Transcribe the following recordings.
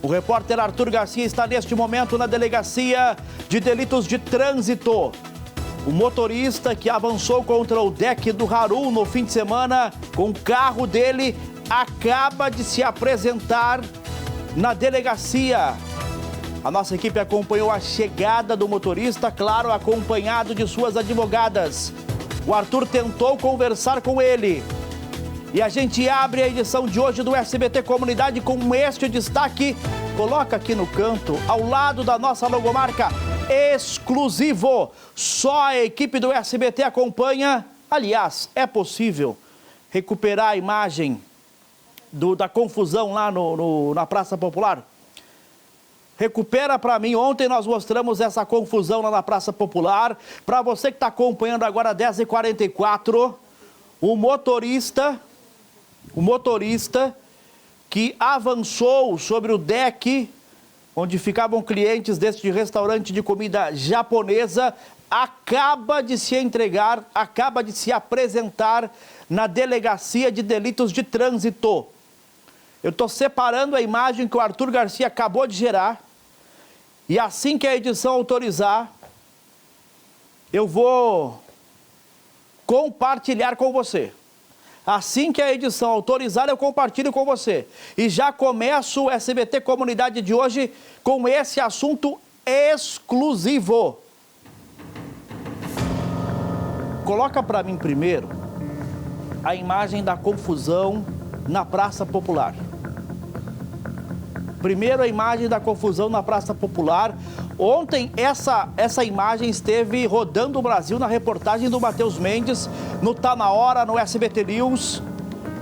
O repórter Arthur Garcia está neste momento na Delegacia de Delitos de Trânsito. O motorista que avançou contra o deck do Haru no fim de semana com o carro dele acaba de se apresentar na delegacia. A nossa equipe acompanhou a chegada do motorista, claro, acompanhado de suas advogadas. O Arthur tentou conversar com ele. E a gente abre a edição de hoje do SBT Comunidade com este destaque. Coloca aqui no canto, ao lado da nossa logomarca, exclusivo. Só a equipe do SBT acompanha. Aliás, é possível recuperar a imagem da confusão lá na Praça Popular? Recupera para mim. Ontem nós mostramos essa confusão lá na Praça Popular. Para você que está acompanhando agora, 10h44, o motorista que avançou sobre o deck onde ficavam clientes deste restaurante de comida japonesa, acaba de se entregar, acaba de se apresentar na Delegacia de Delitos de Trânsito. Eu estou separando a imagem que o Arthur Garcia acabou de gerar e assim que a edição autorizar, eu vou compartilhar com você. Assim que a edição autorizar, eu compartilho com você. E já começo o SBT Comunidade de hoje com esse assunto exclusivo. Coloca para mim primeiro a imagem da confusão na Praça Popular. Primeiro a imagem da confusão na Praça Popular. Ontem essa imagem esteve rodando o Brasil na reportagem do Matheus Mendes, no Tá Na Hora, no SBT News.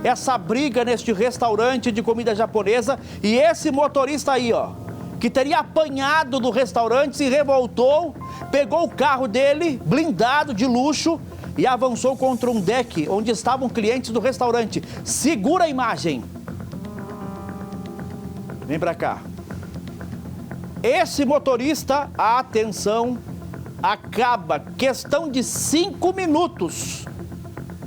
Essa briga neste restaurante de comida japonesa e esse motorista aí, ó, que teria apanhado do restaurante, se revoltou, pegou o carro dele, blindado de luxo, e avançou contra um deck onde estavam clientes do restaurante. Segura a imagem. Vem pra cá. Esse motorista, atenção, acaba, questão de 5 minutos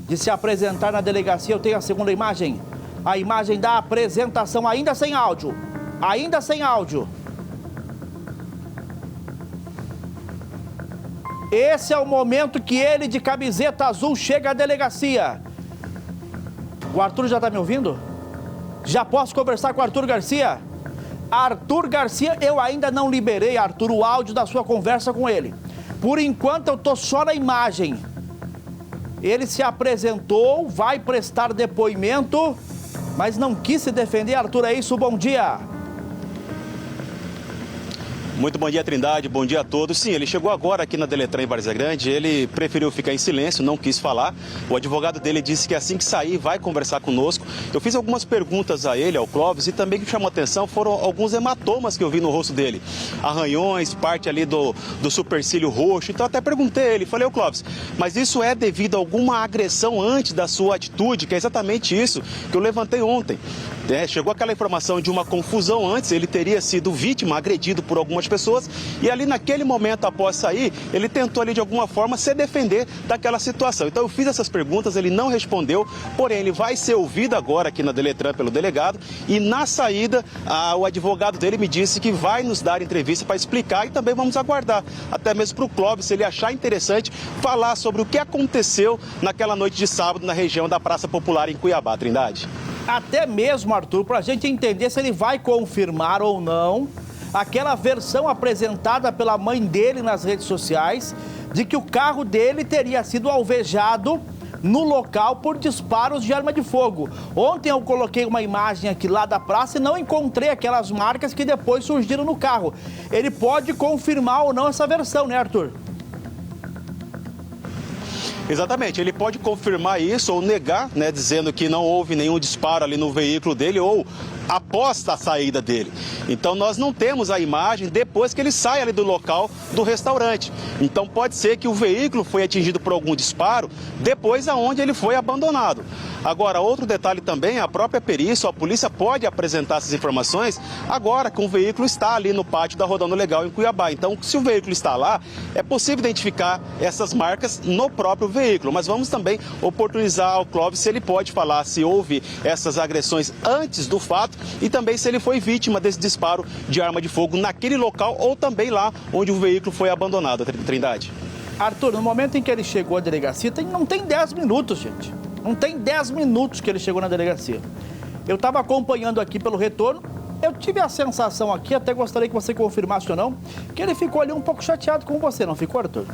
de se apresentar na delegacia. Eu tenho a segunda imagem, a imagem da apresentação, ainda sem áudio. Ainda sem áudio. Esse é o momento que ele, de camiseta azul, chega à delegacia. O Arthur já está me ouvindo? Já posso conversar com o Arthur Garcia? Arthur Garcia, eu ainda não liberei, Arthur, o áudio da sua conversa com ele. Por enquanto eu estou só na imagem. Ele se apresentou, vai prestar depoimento, mas não quis se defender. Arthur, é isso? Bom dia. Muito bom dia, Trindade, bom dia a todos. Sim, ele chegou agora aqui na Deletran em Várzea Grande, ele preferiu ficar em silêncio, não quis falar. O advogado dele disse que assim que sair vai conversar conosco. Eu fiz algumas perguntas a ele, ao Clóvis, e também o que chamou atenção foram alguns hematomas que eu vi no rosto dele. Arranhões, parte ali do supercílio roxo. Então até perguntei a ele, falei, ô Clóvis, mas isso é devido a alguma agressão antes da sua atitude? Que é exatamente isso que eu levantei ontem. Chegou aquela informação de uma confusão antes, ele teria sido vítima, agredido por algumas pessoas, e ali naquele momento, após sair, ele tentou ali de alguma forma se defender daquela situação. Então eu fiz essas perguntas, ele não respondeu, porém ele vai ser ouvido agora aqui na Deletran pelo delegado, e na saída o advogado dele me disse que vai nos dar entrevista para explicar, e também vamos aguardar, até mesmo para o Clóvis, se ele achar interessante, falar sobre o que aconteceu naquela noite de sábado na região da Praça Popular em Cuiabá, Trindade. Até mesmo, Arthur, para a gente entender se ele vai confirmar ou não aquela versão apresentada pela mãe dele nas redes sociais de que o carro dele teria sido alvejado no local por disparos de arma de fogo. Ontem eu coloquei uma imagem aqui lá da praça e não encontrei aquelas marcas que depois surgiram no carro. Ele pode confirmar ou não essa versão, né, Arthur? Exatamente, ele pode confirmar isso ou negar, né, dizendo que não houve nenhum disparo ali no veículo dele ou após a saída dele. Então nós não temos a imagem depois que ele sai ali do local do restaurante. Então pode ser que o veículo foi atingido por algum disparo depois aonde ele foi abandonado. Agora, outro detalhe também, a própria perícia, a polícia pode apresentar essas informações agora que o veículo está ali no pátio da Rodando Legal em Cuiabá. Então, se o veículo está lá, é possível identificar essas marcas no próprio veículo. Mas vamos também oportunizar ao Clóvis se ele pode falar se houve essas agressões antes do fato e também se ele foi vítima desse disparo disparo de arma de fogo naquele local ou também lá onde o veículo foi abandonado, Trindade. Arthur, no momento em que ele chegou à delegacia, não tem 10 minutos, gente. Não tem 10 minutos que ele chegou na delegacia. Eu estava acompanhando aqui pelo retorno, eu tive a sensação aqui, até gostaria que você confirmasse ou não, que ele ficou ali um pouco chateado com você, não ficou, Arthur?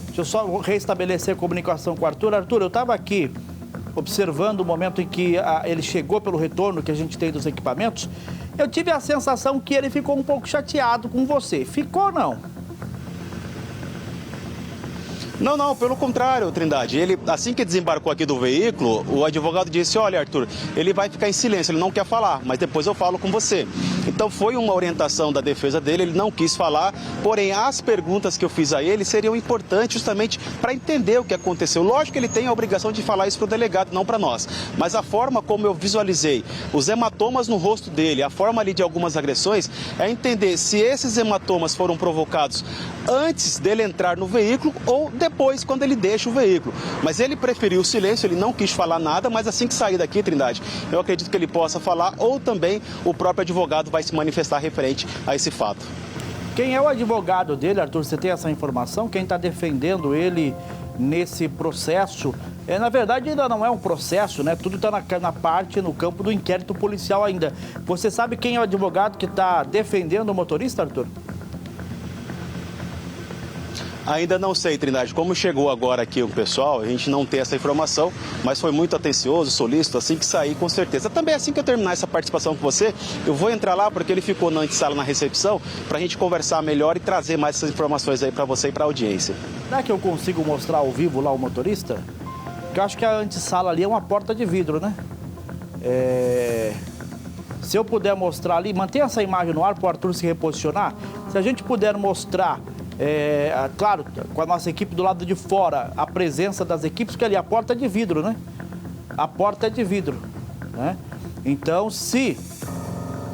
Deixa eu só restabelecer a comunicação com o Arthur. Arthur, eu estava aqui observando o momento em que ele chegou pelo retorno que a gente tem dos equipamentos. Eu tive a sensação que ele ficou um pouco chateado com você. Ficou ou não? Não, pelo contrário, Trindade. Ele, assim que desembarcou aqui do veículo, o advogado disse, olha, Arthur, ele vai ficar em silêncio, ele não quer falar, mas depois eu falo com você. Então foi uma orientação da defesa dele, ele não quis falar, porém as perguntas que eu fiz a ele seriam importantes justamente para entender o que aconteceu. Lógico que ele tem a obrigação de falar isso para o delegado, não para nós, mas a forma como eu visualizei os hematomas no rosto dele, a forma ali de algumas agressões, é entender se esses hematomas foram provocados antes dele entrar no veículo ou depois, quando ele deixa o veículo. Mas ele preferiu o silêncio, ele não quis falar nada, mas assim que sair daqui, Trindade, eu acredito que ele possa falar ou também o próprio advogado vai se manifestar referente a esse fato. Quem é o advogado dele, Arthur? Você tem essa informação? Quem está defendendo ele nesse processo? Na verdade, ainda não é um processo, né? Tudo está na parte, no campo do inquérito policial ainda. Você sabe quem é o advogado que está defendendo o motorista, Arthur? Ainda não sei, Trindade. Como chegou agora aqui o pessoal, a gente não tem essa informação, mas foi muito atencioso, solícito, assim que sair, com certeza. Também assim que eu terminar essa participação com você, eu vou entrar lá, porque ele ficou na antessala na recepção, para a gente conversar melhor e trazer mais essas informações aí para você e para a audiência. Será que eu consigo mostrar ao vivo lá o motorista? Porque eu acho que a antessala ali é uma porta de vidro, né? Se eu puder mostrar ali, mantenha essa imagem no ar para o Arthur se reposicionar. Se a gente puder mostrar... claro, com a nossa equipe do lado de fora, a presença das equipes, porque ali a porta é de vidro, né? A porta é de vidro, né? Então, se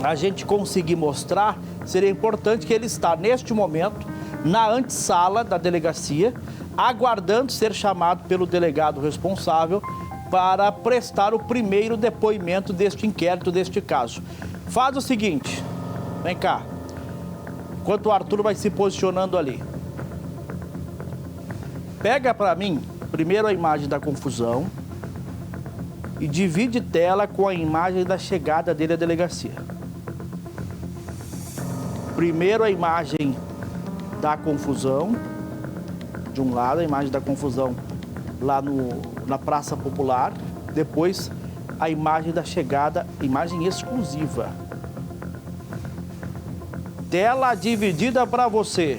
a gente conseguir mostrar, seria importante que ele está, neste momento, na antessala da delegacia, aguardando ser chamado pelo delegado responsável para prestar o primeiro depoimento deste inquérito, deste caso. Faz o seguinte, vem cá. Enquanto o Arthur vai se posicionando ali. Pega para mim, primeiro a imagem da confusão e divide tela com a imagem da chegada dele à delegacia. Primeiro a imagem da confusão, de um lado a imagem da confusão lá na Praça Popular, depois a imagem da chegada, imagem exclusiva. Tela dividida para você,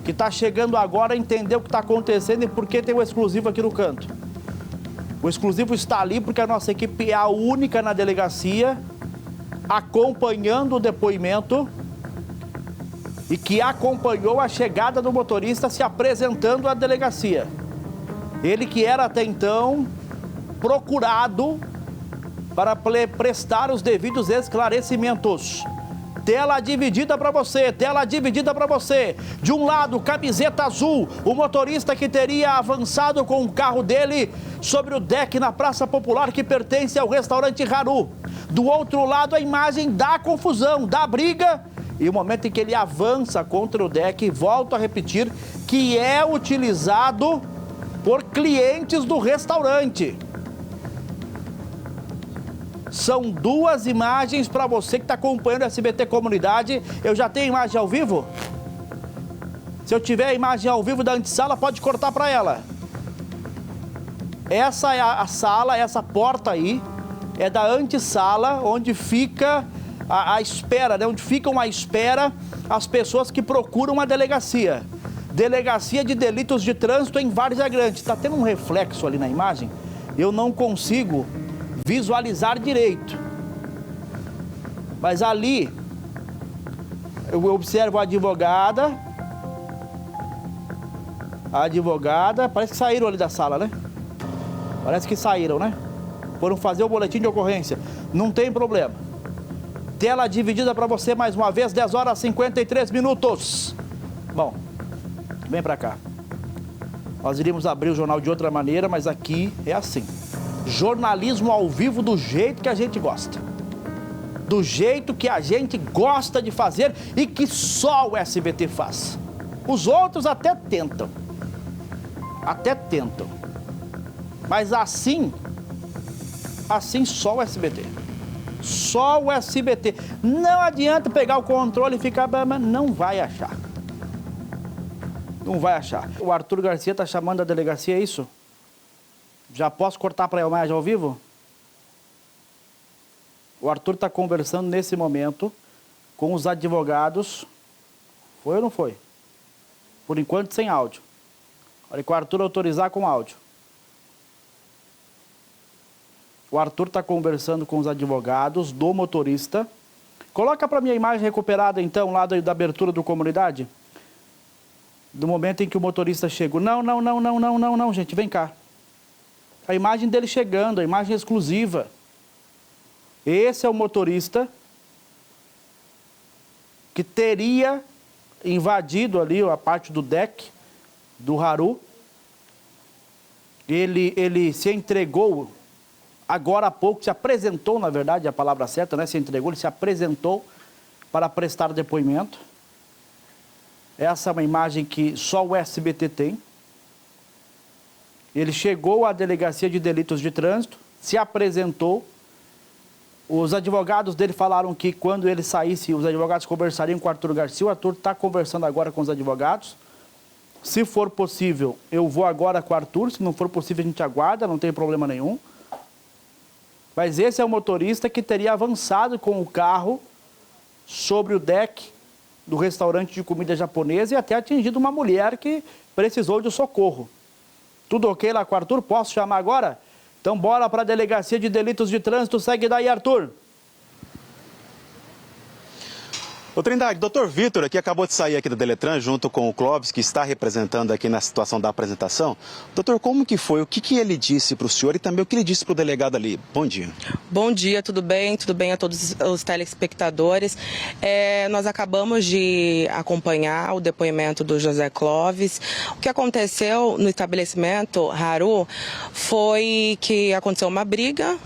que está chegando agora, entender o que está acontecendo e por que tem o exclusivo aqui no canto. O exclusivo está ali porque a nossa equipe é a única na delegacia, acompanhando o depoimento e que acompanhou a chegada do motorista se apresentando à delegacia. Ele que era até então procurado para prestar os devidos esclarecimentos. Tela dividida para você, tela dividida para você. De um lado, camiseta azul, o motorista que teria avançado com o carro dele sobre o deck na Praça Popular que pertence ao restaurante Haru. Do outro lado, a imagem da confusão, da briga e o momento em que ele avança contra o deck, volto a repetir, que é utilizado por clientes do restaurante. São duas imagens para você que está acompanhando o SBT Comunidade. Eu já tenho imagem ao vivo? Se eu tiver a imagem ao vivo da antessala, pode cortar para ela. Essa é a sala, essa porta aí, é da antessala, onde fica a espera, né? Onde ficam à espera as pessoas que procuram a delegacia. Delegacia de Delitos de Trânsito em Várzea Grande. Está tendo um reflexo ali na imagem, eu não consigo visualizar direito. Mas ali, eu observo a advogada, parece que saíram ali da sala, né? Parece que saíram, né? Foram fazer o boletim de ocorrência. Não tem problema. Tela dividida para você mais uma vez, 10 horas e 53 minutos. Bom, vem para cá. Nós iríamos abrir o jornal de outra maneira, mas aqui é assim. Jornalismo ao vivo do jeito que a gente gosta. do jeito que a gente gosta de fazer e que só o SBT faz. Os outros até tentam. Mas assim só o SBT. Só o SBT. Não adianta pegar o controle e ficar... Não vai achar. Não vai achar. O Arthur Garcia tá chamando a delegacia, é isso? Já posso cortar para a imagem ao vivo? O Arthur está conversando nesse momento com os advogados. Foi ou não foi? Por enquanto sem áudio. Olha que o Arthur autorizar com áudio. O Arthur está conversando com os advogados do motorista. Coloca para mim a imagem recuperada, então, lá da abertura do Comunidade. Do momento em que o motorista chegou. Não, gente, vem cá. A imagem dele chegando, a imagem exclusiva. Esse é o motorista que teria invadido ali a parte do deck do Haru. Ele se entregou... Agora há pouco se apresentou, na verdade, a palavra certa, né? Se entregou, ele se apresentou para prestar depoimento. Essa é uma imagem que só o SBT tem. Ele chegou à Delegacia de Delitos de Trânsito, se apresentou. Os advogados dele falaram que quando ele saísse, os advogados conversariam com o Arthur Garcia. O Arthur está conversando agora com os advogados. Se for possível, eu vou agora com o Arthur. Se não for possível, a gente aguarda, não tem problema nenhum. Mas esse é o motorista que teria avançado com o carro sobre o deck do restaurante de comida japonesa e até atingido uma mulher que precisou de socorro. Tudo ok lá com o Arthur? Posso chamar agora? Então bora para a Delegacia de Delitos de Trânsito. Segue daí, Arthur. Ô Trindade, doutor Vitor aqui acabou de sair aqui da Deletran junto com o Clóvis, que está representando aqui na situação da apresentação. Doutor, como que foi? O que ele disse para o senhor e também o que ele disse para o delegado ali? Bom dia. Bom dia, tudo bem? Tudo bem a todos os telespectadores. Nós acabamos de acompanhar o depoimento do José Clóvis. O que aconteceu no estabelecimento Haru foi que aconteceu uma briga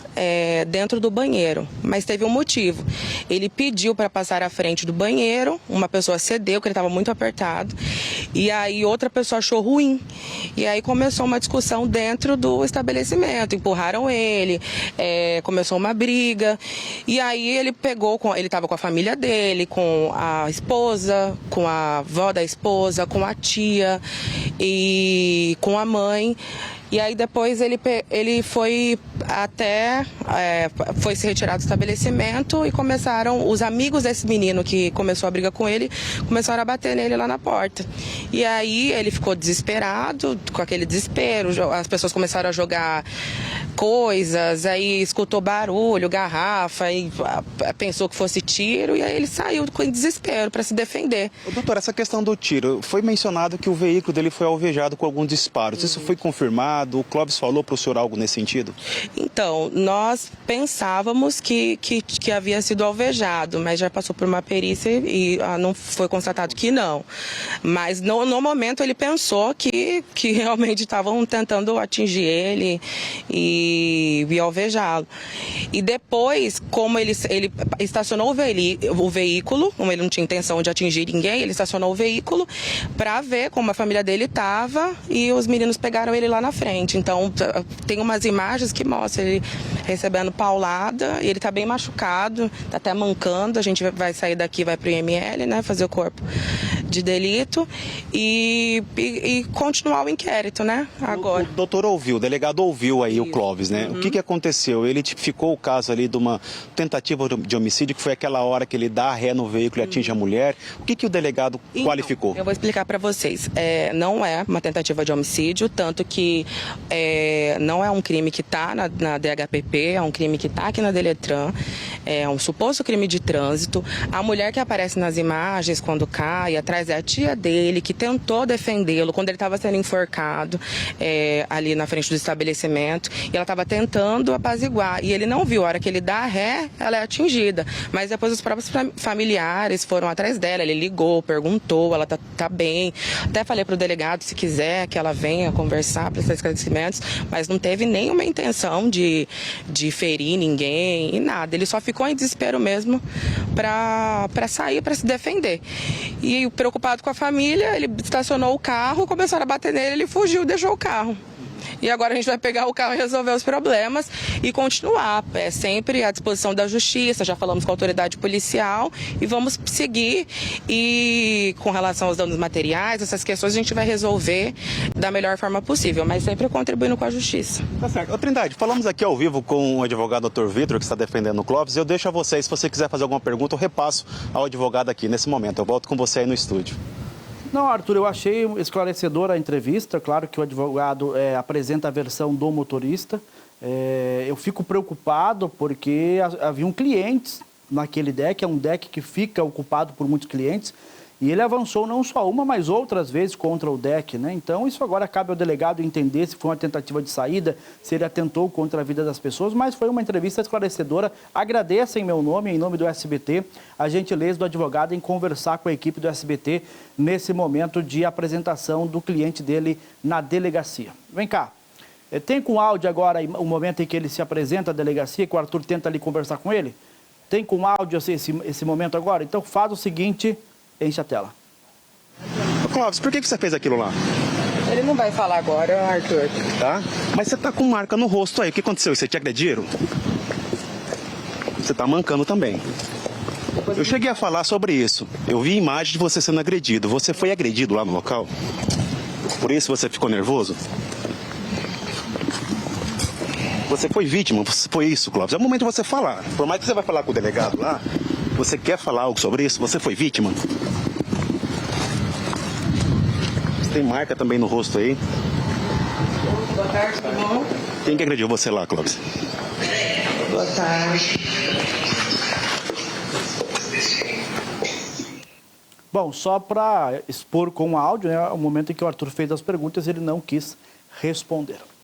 dentro do banheiro, mas teve um motivo. Ele pediu para passar à frente do banheiro, uma pessoa cedeu, que ele estava muito apertado, e aí outra pessoa achou ruim. E aí começou uma discussão dentro do estabelecimento, empurraram ele, começou uma briga, e aí ele ele estava com a família dele, com a esposa, com a avó da esposa, com a tia e com a mãe. E aí depois ele foi foi se retirar do estabelecimento e começaram, os amigos desse menino que começou a briga com ele, começaram a bater nele lá na porta. E aí ele ficou desesperado, com aquele desespero, as pessoas começaram a jogar coisas, aí escutou barulho, garrafa, e pensou que fosse tiro, e aí ele saiu com desespero para se defender. Doutor, essa questão do tiro, foi mencionado que o veículo dele foi alvejado com alguns disparos. Isso foi confirmado? O Clóvis falou para o senhor algo nesse sentido? Então, nós pensávamos que havia sido alvejado, mas já passou por uma perícia e não foi constatado que não. Mas no momento ele pensou que realmente estavam tentando atingir ele e alvejá-lo. E depois, como ele estacionou o veículo, como ele não tinha intenção de atingir ninguém, ele estacionou o veículo para ver como a família dele estava e os meninos pegaram ele lá na frente. Então, tem umas imagens que mostram ele recebendo paulada, e ele está bem machucado, está até mancando. A gente vai sair daqui, vai para o IML, né, fazer o corpo de delito e continuar o inquérito, né, agora. O doutor ouviu, o delegado ouviu aí o Clóvis, né? Uhum. O que aconteceu? Ele tipificou o caso ali de uma tentativa de homicídio, que foi aquela hora que ele dá ré no veículo e atinge a mulher. O que o delegado qualificou? Eu vou explicar para vocês. Não é uma tentativa de homicídio, tanto que não é um crime que está na DHPP, é um crime que está aqui na Deletran, é um suposto crime de trânsito. A mulher que aparece nas imagens quando cai, atrás mas é a tia dele que tentou defendê-lo quando ele estava sendo enforcado ali na frente do estabelecimento, e ela estava tentando apaziguar, e ele não viu. A hora que ele dá ré, ela é atingida, mas depois os próprios familiares foram atrás dela, ele ligou, perguntou, ela tá bem, até falei para o delegado se quiser que ela venha conversar, prestar esclarecimentos, mas não teve nenhuma intenção de ferir ninguém e nada, ele só ficou em desespero mesmo para sair, para se defender. E preocupado com a família, ele estacionou o carro, começaram a bater nele, ele fugiu, deixou o carro. E agora a gente vai pegar o carro e resolver os problemas e continuar. É sempre à disposição da justiça, já falamos com a autoridade policial e vamos seguir. E com relação aos danos materiais, essas questões a gente vai resolver da melhor forma possível, mas sempre contribuindo com a justiça. Tá certo. Ô, Trindade, falamos aqui ao vivo com o advogado Dr. Vitor, que está defendendo o Clóvis. Eu deixo a vocês, se você quiser fazer alguma pergunta, eu repasso ao advogado aqui nesse momento. Eu volto com você aí no estúdio. Não, Arthur, eu achei esclarecedora a entrevista. Claro que o advogado apresenta a versão do motorista. Eu fico preocupado porque haviam clientes naquele deck. É um deck que fica ocupado por muitos clientes. E ele avançou não só uma, mas outras vezes contra o deck, né? Então, isso agora cabe ao delegado entender se foi uma tentativa de saída, se ele atentou contra a vida das pessoas, mas foi uma entrevista esclarecedora. Agradeço em meu nome, em nome do SBT, a gentileza do advogado em conversar com a equipe do SBT nesse momento de apresentação do cliente dele na delegacia. Vem cá. Tem com áudio agora o momento em que ele se apresenta à delegacia, que o Arthur tenta ali conversar com ele? Tem com áudio esse momento agora? Então, faz o seguinte... Enche a tela. Ô, Clóvis, por que você fez aquilo lá? Ele não vai falar agora, Arthur. Tá? Mas você tá com marca no rosto aí. O que aconteceu? Você te agrediram? Você tá mancando também. Eu cheguei a falar sobre isso. Eu vi imagem de você sendo agredido. Você foi agredido lá no local? Por isso você ficou nervoso? Você foi vítima? Foi isso, Clóvis? É o momento de você falar. Por mais que você vai falar com o delegado lá, você quer falar algo sobre isso? Você foi vítima? Você tem marca também no rosto aí. Boa tarde, irmão. Quem que agrediu você lá, Clóvis? Boa tarde. Bom, só para expor com o áudio, né, o momento em que o Arthur fez as perguntas, ele não quis responder.